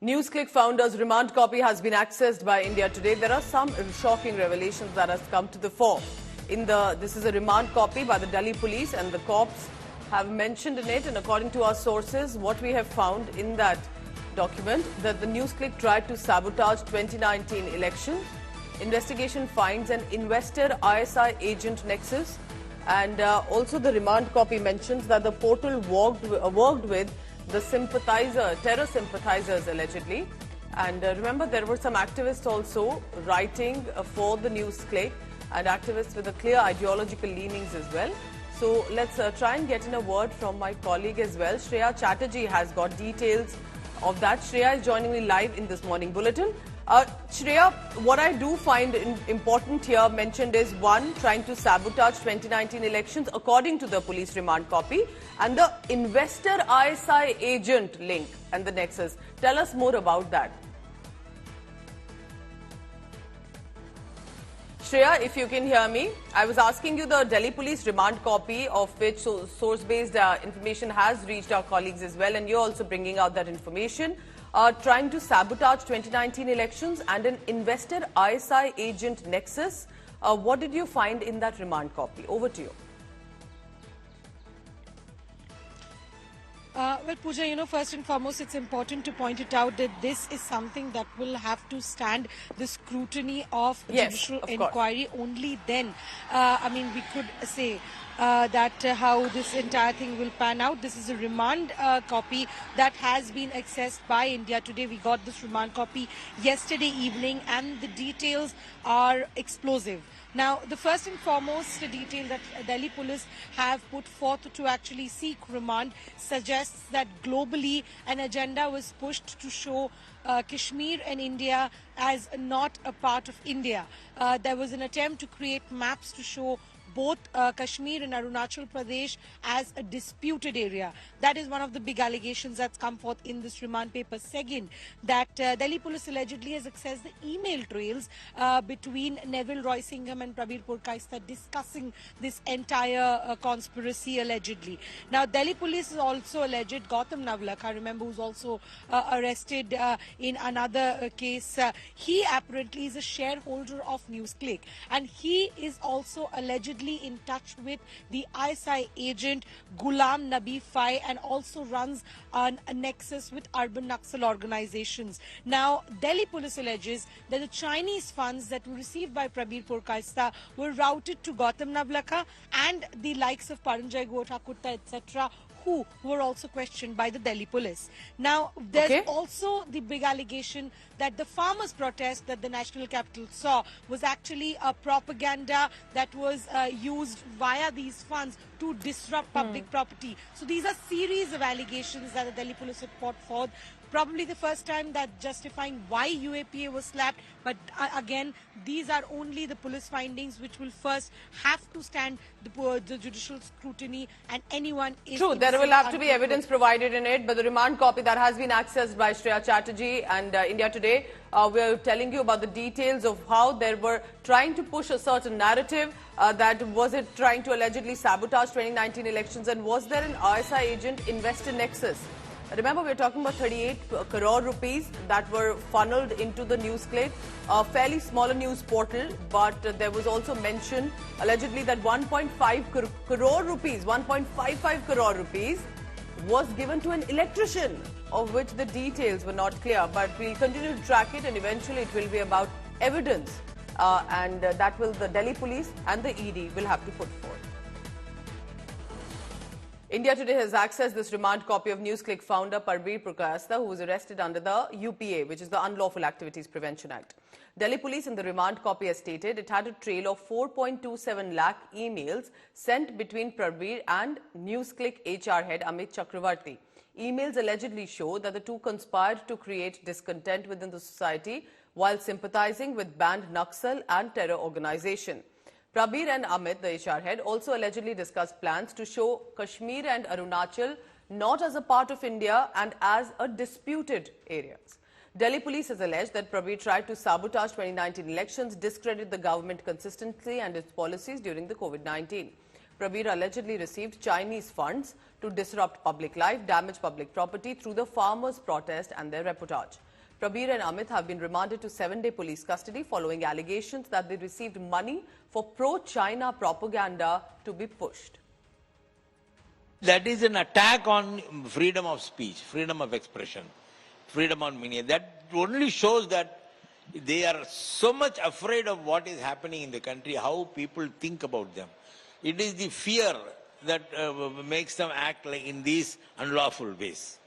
NewsClick founder's remand copy has been accessed by India today. There are some shocking revelations that has come to the fore. This is a remand copy by the Delhi police, and the cops have mentioned in it, and according to our sources, what we have found in that document, that the NewsClick tried to sabotage 2019 elections. Investigation finds an investor ISI agent nexus, and also the remand copy mentions that the portal worked with the terror sympathizers allegedly. And remember, there were some activists also writing for the NewsClick, and activists with a clear ideological leanings as well. So let's try and get in a word from my colleague as well. Shreya Chatterjee has got details of that. Shreya is joining me live in this morning bulletin. Shreya, what I do find important here mentioned is one, trying to sabotage 2019 elections according to the police remand copy, and the investor ISI agent link and the nexus. Tell us more about that. Shreya, if you can hear me, I was asking you the Delhi police remand copy, of which source-based information has reached our colleagues as well, and you're also bringing out that information. Trying to sabotage 2019 elections and an investor ISI agent nexus. What did you find in that remand copy? Over to you. Well, Pooja, first and foremost, it's important to point it out that this is something that will have to stand the scrutiny of judicial inquiry. Only then, we could say that how this entire thing will pan out. This is a remand copy that has been accessed by India today. We got this remand copy yesterday evening, and the details are explosive. Now, the first and foremost detail that Delhi police have put forth to actually seek remand suggests that globally an agenda was pushed to show Kashmir and India as not a part of India. There was an attempt to create maps to show both Kashmir and Arunachal Pradesh as a disputed area. That is one of the big allegations that's come forth in this remand paper. Second, that Delhi police allegedly has accessed the email trails between Neville Roy Singham and Prabir Purkaista discussing this entire conspiracy allegedly. Now, Delhi police has also alleged Gautam Navlakha, remember, who's also arrested in another case. He apparently is a shareholder of NewsClick, and he is also allegedly in touch with the ISI agent Ghulam Nabi Fai, and also runs a nexus with urban Naxal organizations. Now, Delhi police alleges that the Chinese funds that were received by Prabir Purkaista were routed to Gautam Navlakha and the likes of Paranjay Gota Kutta, etc., who were also questioned by the Delhi police. Now, there's also the big allegation that the farmers' protest that the national capital saw was actually a propaganda that was used via these funds to disrupt public property. So these are series of allegations that the Delhi police have put forth. Probably the first time that justifying why UAPA was slapped, but again, these are only the police findings which will first have to stand the judicial scrutiny, and anyone is... True, there will have to be evidence provided in it, but the remand copy that has been accessed by Shreya Chatterjee and India Today, we're telling you about the details of how they were trying to push a certain narrative, that was it trying to allegedly sabotage 2019 elections, and was there an ISI agent investor nexus? Remember, we're talking about 38 crore rupees that were funneled into the NewsClick, a fairly smaller news portal, but there was also mention allegedly that 1.5 crore rupees, 1.55 crore rupees was given to an electrician, of which the details were not clear. But we'll continue to track it, and eventually it will be about evidence, and that will the Delhi police and the ED will have to put forth. India Today has accessed this remand copy of NewsClick founder Prabir Purkaista, who was arrested under the UPA, which is the Unlawful Activities Prevention Act. Delhi police in the remand copy has stated it had a trail of 4.27 lakh emails sent between Prabir and NewsClick HR head Amit Chakravarti. Emails allegedly show that the two conspired to create discontent within the society while sympathizing with banned Naxal and terror organization. Prabir and Amit, the HR head, also allegedly discussed plans to show Kashmir and Arunachal not as a part of India and as a disputed areas. Delhi police has alleged that Prabir tried to sabotage 2019 elections, discredit the government consistently and its policies during the COVID-19. Prabir allegedly received Chinese funds to disrupt public life, damage public property through the farmers' protest and their reportage. Prabir and Amit have been remanded to 7-day police custody following allegations that they received money for pro-China propaganda to be pushed. That is an attack on freedom of speech, freedom of expression, freedom of media. That only shows that they are so much afraid of what is happening in the country, how people think about them. It is the fear that makes them act like in these unlawful ways.